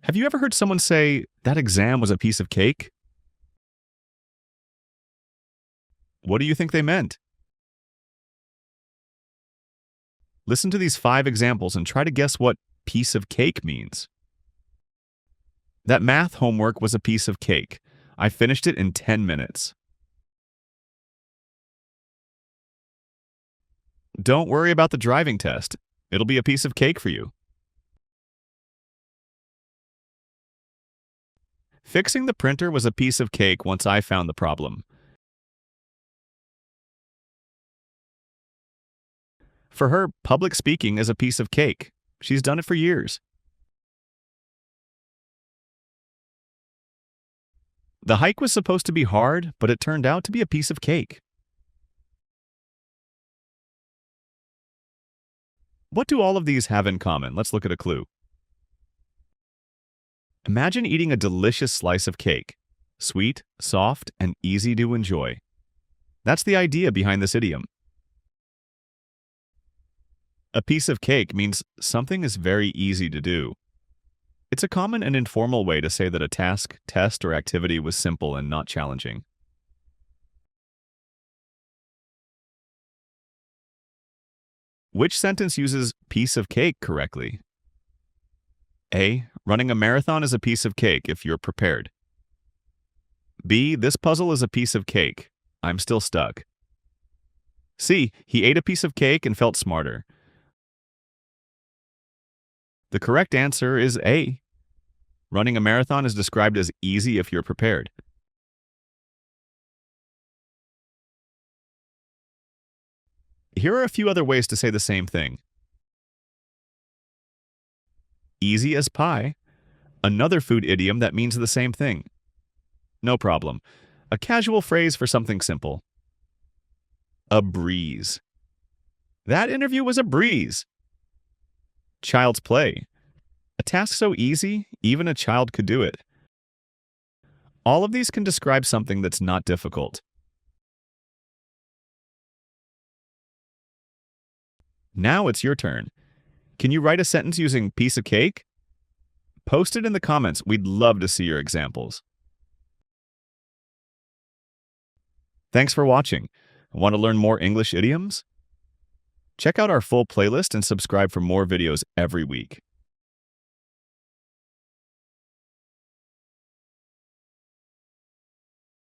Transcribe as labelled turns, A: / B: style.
A: Have you ever heard someone say, that exam was a piece of cake? What do you think they meant? Listen to these 5 examples and try to guess what piece of cake means. That math homework was a piece of cake. I finished it in 10 minutes. Don't worry about the driving test. It'll be a piece of cake for you. Fixing the printer was a piece of cake once I found the problem. For her, public speaking is a piece of cake. She's done it for years. The hike was supposed to be hard, but it turned out to be a piece of cake. What do all of these have in common? Let's look at a clue. Imagine eating a delicious slice of cake. Sweet, soft, and easy to enjoy. That's the idea behind this idiom. A piece of cake means something is very easy to do. It's a common and informal way to say that a task, test, or activity was simple and not challenging. Which sentence uses piece of cake correctly? A. Running a marathon is a piece of cake if you're prepared. B. This puzzle is a piece of cake. I'm still stuck. C. He ate a piece of cake and felt smarter. The correct answer is A. Running a marathon is described as easy if you're prepared. Here are a few other ways to say the same thing. Easy as pie. Another food idiom that means the same thing. No problem. A casual phrase for something simple. A breeze. That interview was a breeze. Child's play. A task so easy, even a child could do it. All of these can describe something that's not difficult. Now it's your turn. Can you write a sentence using piece of cake? Post it in the comments. We'd love to see your examples. Thanks for watching. Want to learn more English idioms? Check out our full playlist and subscribe for more videos every week.